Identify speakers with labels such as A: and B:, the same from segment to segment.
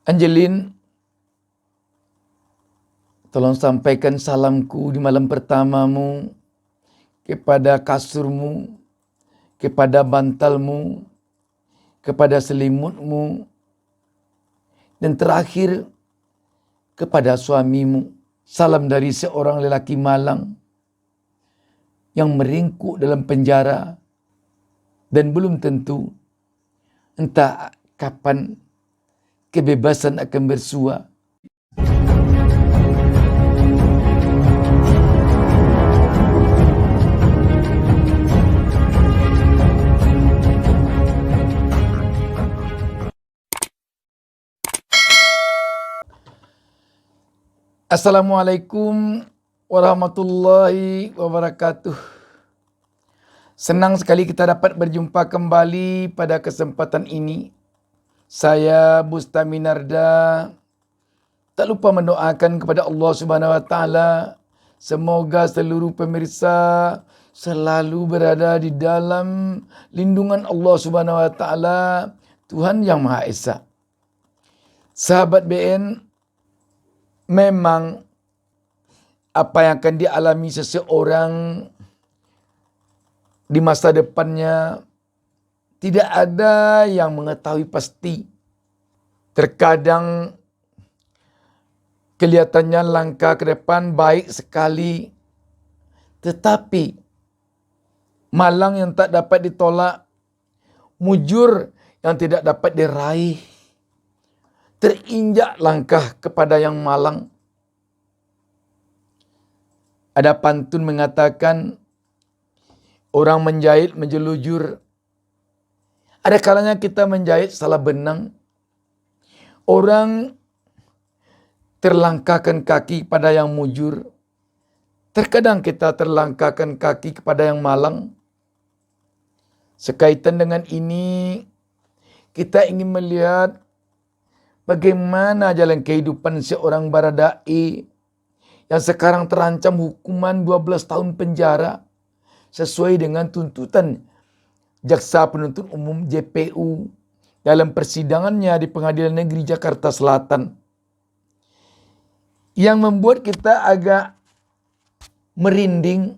A: Angelin, tolong sampaikan salamku di malam pertamamu kepada kasurmu, kepada bantalmu, kepada selimutmu, dan terakhir kepada suamimu. Salam dari seorang lelaki malang yang meringkuk dalam penjara dan belum tentu entah kapan kebebasan akan bersua. Assalamualaikum warahmatullahi wabarakatuh. Senang sekali kita dapat berjumpa kembali pada kesempatan ini. Saya Bustami Narda tak lupa mendoakan kepada Allah Subhanahu wa taala semoga seluruh pemirsa selalu berada di dalam lindungan Allah Subhanahu wa taala, Tuhan Yang Maha Esa. Sahabat BN, memang apa yang akan dialami seseorang di masa depannya tidak ada yang mengetahui pasti. Terkadang kelihatannya langkah ke depan baik sekali, tetapi malang yang tak dapat ditolak, mujur yang tidak dapat diraih, terinjak langkah kepada yang malang. Ada pantun mengatakan, orang menjahit menjelujur. Ada kalanya kita menjahit salah benang. Orang terlangkahkan kaki pada yang mujur. Terkadang kita terlangkahkan kaki kepada yang malang. Sekaitan dengan ini, kita ingin melihat bagaimana jalan kehidupan seorang baradae yang sekarang terancam hukuman 12 tahun penjara sesuai dengan tuntutan Jaksa Penuntut Umum JPU dalam persidangannya di Pengadilan Negeri Jakarta Selatan. Yang membuat kita agak merinding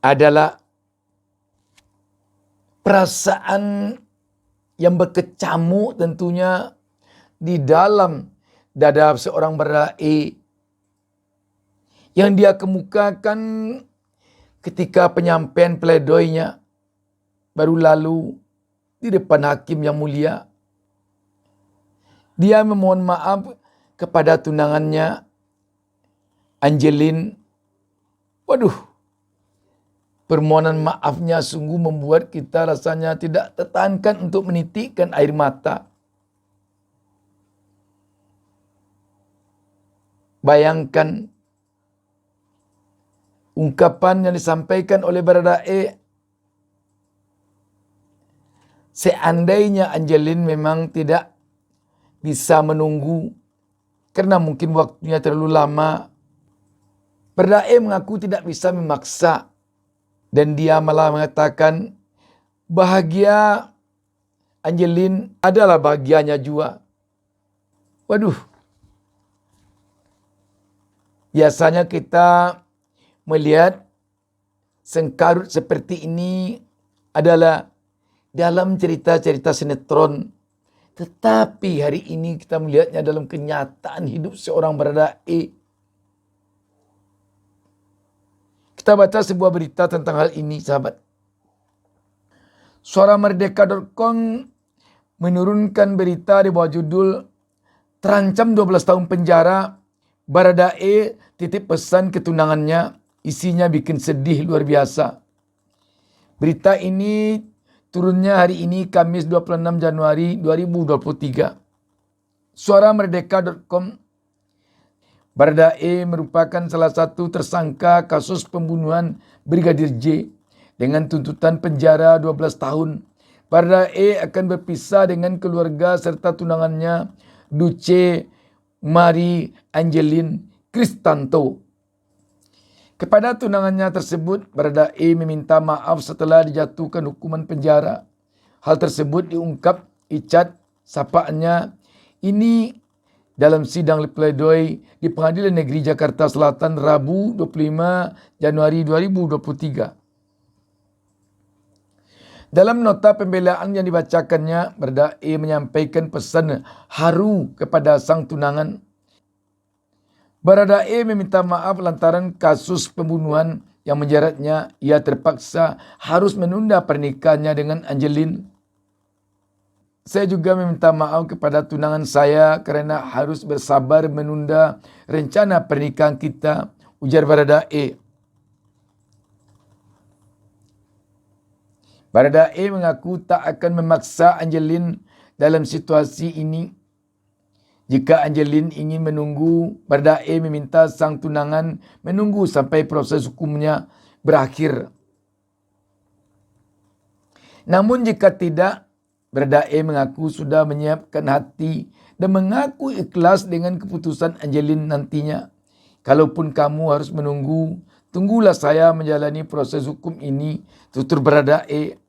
A: adalah perasaan yang berkecamuk tentunya di dalam dada seorang baradae yang dia kemukakan ketika penyampaian pledoinya baru lalu di depan hakim yang mulia. Dia memohon maaf kepada tunangannya Angelin. Waduh, permohonan maafnya sungguh membuat kita rasanya tidak tertahankan untuk menitikkan air mata. Bayangkan ungkapan yang disampaikan oleh baradae, seandainya Angelin memang tidak bisa menunggu karena mungkin waktunya terlalu lama, baradae mengaku tidak bisa memaksa dan dia malah mengatakan bahagia Angelin adalah bahagianya juga. Waduh, biasanya kita melihat sengkarut seperti ini adalah dalam cerita-cerita sinetron. Tetapi hari ini kita melihatnya dalam kenyataan hidup seorang baradae. Kita baca sebuah berita tentang hal ini, sahabat. Suaramerdeka.com menurunkan berita di bawah judul terancam 12 tahun penjara, baradae titip pesan ke tunangannya. Isinya bikin sedih luar biasa. Berita ini turunnya hari ini Kamis 26 Januari 2023. Suaramerdeka.com, baradae merupakan salah satu tersangka kasus pembunuhan Brigadir J dengan tuntutan penjara 12 tahun. Baradae akan berpisah dengan keluarga serta tunangannya Duce Mari Angelin Kristanto. Kepada tunangannya tersebut, baradae meminta maaf setelah dijatuhkan hukuman penjara. Hal tersebut diungkap Icat sapaannya ini dalam sidang pledoi di Pengadilan Negeri Jakarta Selatan Rabu 25 Januari 2023. Dalam nota pembelaan yang dibacakannya, Baradae menyampaikan pesan haru kepada sang tunangan. Baradae meminta maaf lantaran kasus pembunuhan yang menjeratnya. Ia terpaksa harus menunda pernikahannya dengan Angelin. Saya juga meminta maaf kepada tunangan saya karena harus bersabar menunda rencana pernikahan kita, ujar Baradae. Baradae mengaku tak akan memaksa Angelin dalam situasi ini. Jika Angelin ingin menunggu, Baradae meminta sang tunangan menunggu sampai proses hukumnya berakhir. Namun jika tidak, Baradae mengaku sudah menyiapkan hati dan mengaku ikhlas dengan keputusan Angelin nantinya. Kalaupun kamu harus menunggu, tunggulah saya menjalani proses hukum ini, tutur Baradae.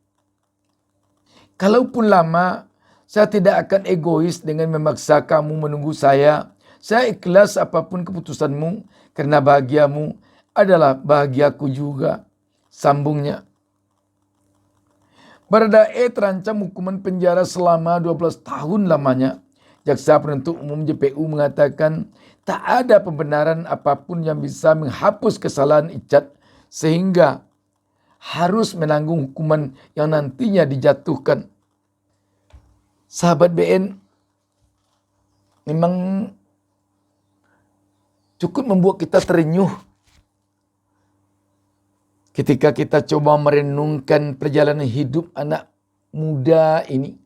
A: Kalaupun lama, saya tidak akan egois dengan memaksa kamu menunggu saya. Saya ikhlas apapun keputusanmu, karena bahagiamu adalah bahagiaku juga, sambungnya. Baradae terancam hukuman penjara selama 12 tahun lamanya. Jaksa penuntut umum JPU mengatakan tak ada pembenaran apapun yang bisa menghapus kesalahan Icat sehingga harus menanggung hukuman yang nantinya dijatuhkan. Sahabat BN, memang cukup membuat kita terenyuh ketika kita coba merenungkan perjalanan hidup anak muda ini.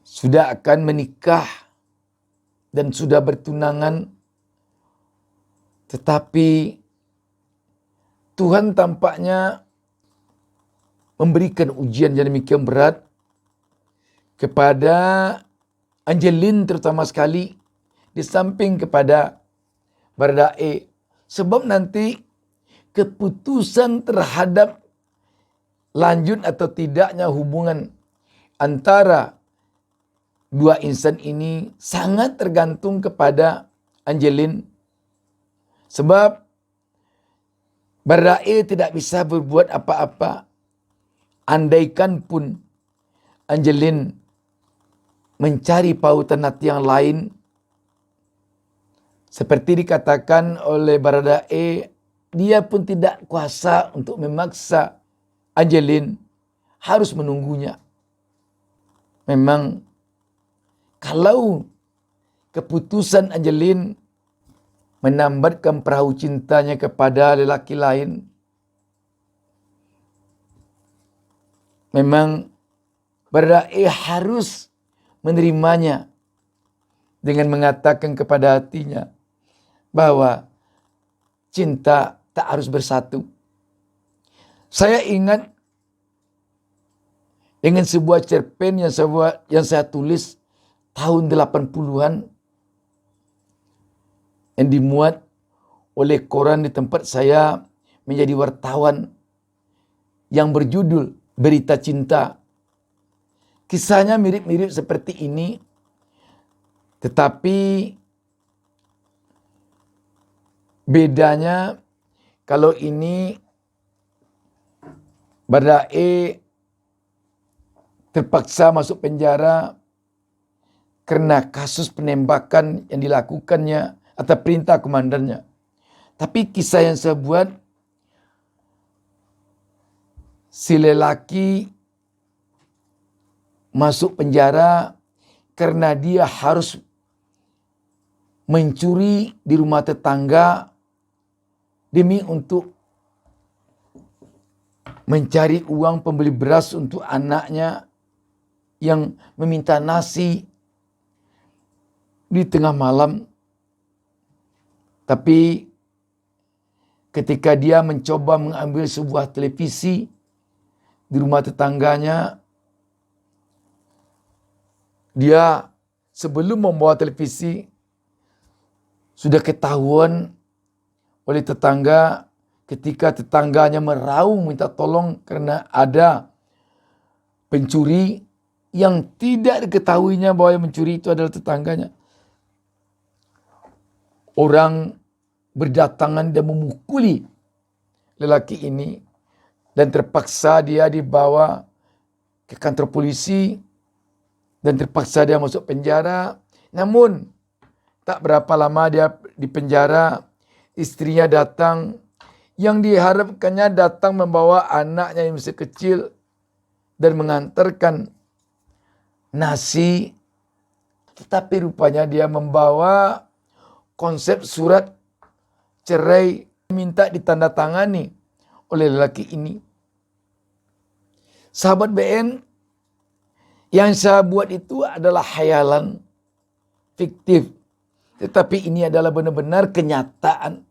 A: Sudah akan menikah dan sudah bertunangan, tetapi Tuhan tampaknya memberikan ujian yang demikian berat kepada Angelin terutama sekali, di samping kepada Baradae. Sebab nanti keputusan terhadap lanjut atau tidaknya hubungan antara dua insan ini sangat tergantung kepada Angelin. Sebab Baradae tidak bisa berbuat apa-apa. Andaikan pun Angelin mencari pautan hati yang lain, seperti dikatakan oleh Baradae, dia pun tidak kuasa untuk memaksa Angelin harus menunggunya. Memang kalau keputusan Angelin menambatkan perahu cintanya kepada lelaki lain, memang Baradae harus menerimanya dengan mengatakan kepada hatinya bahwa cinta tak harus bersatu. Saya ingat dengan sebuah cerpen yang saya tulis tahun 80-an yang dimuat oleh koran di tempat saya menjadi wartawan yang berjudul Berita Cinta. Kisahnya mirip-mirip seperti ini, tetapi bedanya kalau ini Baradae terpaksa masuk penjara karena kasus penembakan yang dilakukannya atau perintah komandannya. Tapi kisah yang saya buat, si lelaki masuk penjara karena dia harus mencuri di rumah tetangga demi untuk mencari uang pembeli beras untuk anaknya yang meminta nasi di tengah malam. Tapi ketika dia mencoba mengambil sebuah televisi di rumah tetangganya, dia sebelum membawa televisi sudah ketahuan oleh tetangga ketika tetangganya meraung minta tolong karena ada pencuri yang tidak diketahuinya bahwa yang mencuri itu adalah tetangganya. Orang berdatangan dan memukuli lelaki ini dan terpaksa dia dibawa ke kantor polisi dan terpaksa dia masuk penjara. Namun tak berapa lama dia di penjara, istrinya datang yang diharapkannya datang membawa anaknya yang masih kecil dan mengantarkan nasi. Tetapi rupanya dia membawa konsep surat cerai minta ditandatangani oleh lelaki ini. Sahabat BN, yang saya buat itu adalah khayalan fiktif. Tetapi ini adalah benar-benar kenyataan.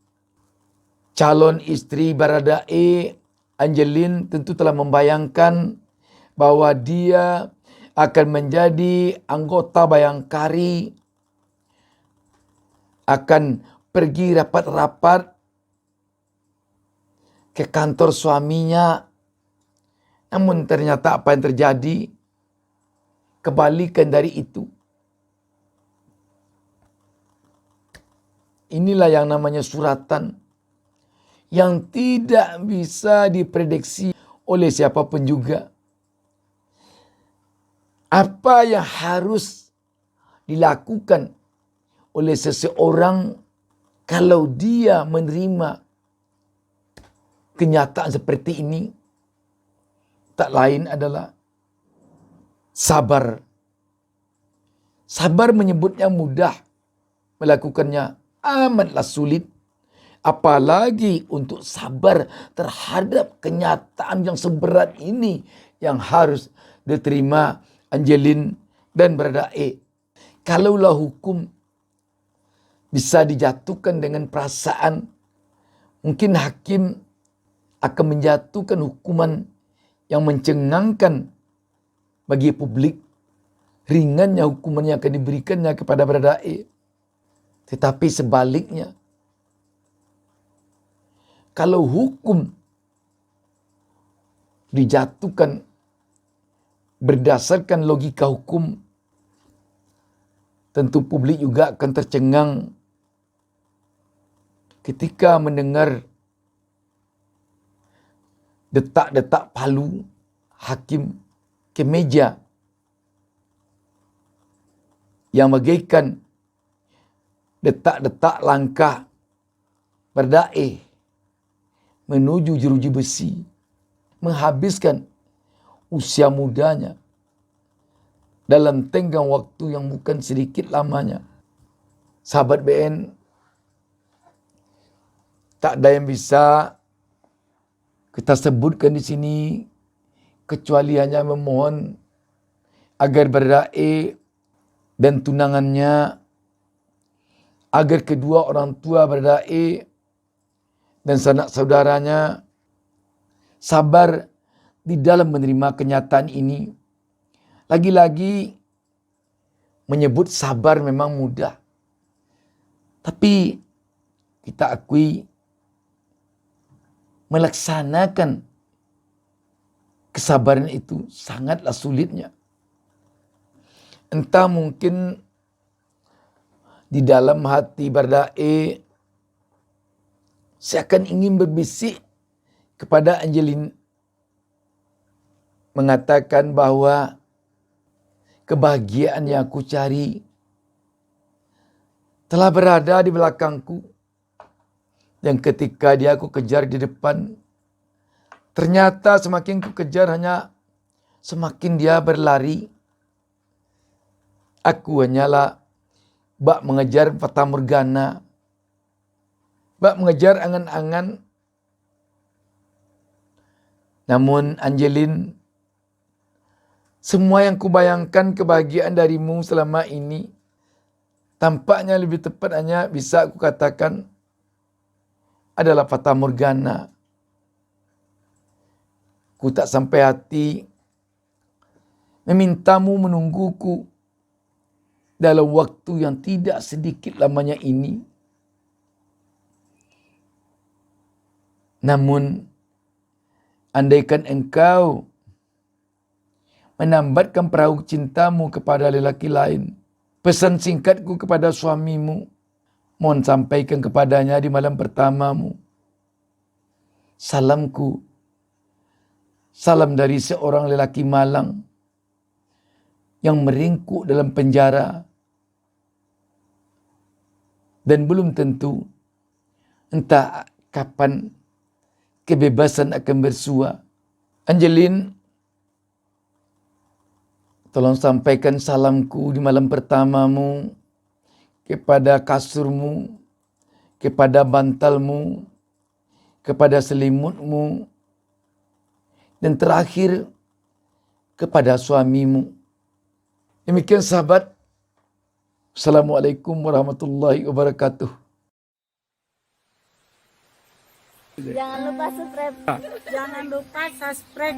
A: Calon istri Baradae, Angelin, tentu telah membayangkan bahwa dia akan menjadi anggota Bayangkari, akan pergi rapat-rapat ke kantor suaminya. Namun ternyata apa yang terjadi kebalikan dari itu. Inilah yang namanya suratan yang tidak bisa diprediksi oleh siapapun juga. Apa yang harus dilakukan oleh seseorang kalau dia menerima kenyataan seperti ini, tak lain adalah sabar. Sabar menyebutnya mudah, melakukannya amatlah sulit. Apalagi untuk sabar terhadap kenyataan yang seberat ini yang harus diterima Angelin dan Baradae. Kalaulah hukum bisa dijatuhkan dengan perasaan, mungkin hakim akan menjatuhkan hukuman yang mencengangkan bagi publik. Ringannya hukuman yang akan diberikannya kepada Baradae. Tetapi sebaliknya, kalau hukum dijatuhkan berdasarkan logika hukum, tentu publik juga akan tercengang ketika mendengar detak-detak palu hakim ke meja yang bagaikan detak-detak langkah Baradae menuju jeruji besi, menghabiskan usia mudanya dalam tenggang waktu yang bukan sedikit lamanya. Sahabat BN, tak ada yang bisa kita sebutkan di sini kecuali hanya memohon agar Baradae dan tunangannya, agar kedua orang tua Baradae dan sanak saudaranya sabar di dalam menerima kenyataan ini. Lagi-lagi menyebut sabar memang mudah. Tapi kita akui melaksanakan kesabaran itu sangatlah sulitnya. Entah mungkin di dalam hati Baradae seakan ingin berbisik kepada Angelin, mengatakan bahwa kebahagiaan yang aku cari telah berada di belakangku. Dan ketika dia aku kejar di depan, ternyata semakin ku kejar hanya semakin dia berlari. Aku hanyalah bak mengejar fata morgana, bak mengejar angan-angan. Namun Angelin, semua yang kubayangkan kebahagiaan darimu selama ini, tampaknya lebih tepat hanya bisa aku katakan adalah fata morgana. Ku tak sampai hati memintamu menungguku dalam waktu yang tidak sedikit lamanya ini. Namun, andaikan engkau menambatkan perahu cintamu kepada lelaki lain. Pesan singkatku kepada suamimu, mohon sampaikan kepadanya di malam pertamamu. Salamku, salam dari seorang lelaki malang yang meringkuk dalam penjara dan belum tentu entah kapan kebebasan akan bersua. Angelin, tolong sampaikan salamku di malam pertamamu kepada kasurmu, kepada bantalmu, kepada selimutmu, dan terakhir kepada suamimu. Demikian sahabat. Assalamualaikum warahmatullahi wabarakatuh.
B: Jangan lupa subscribe.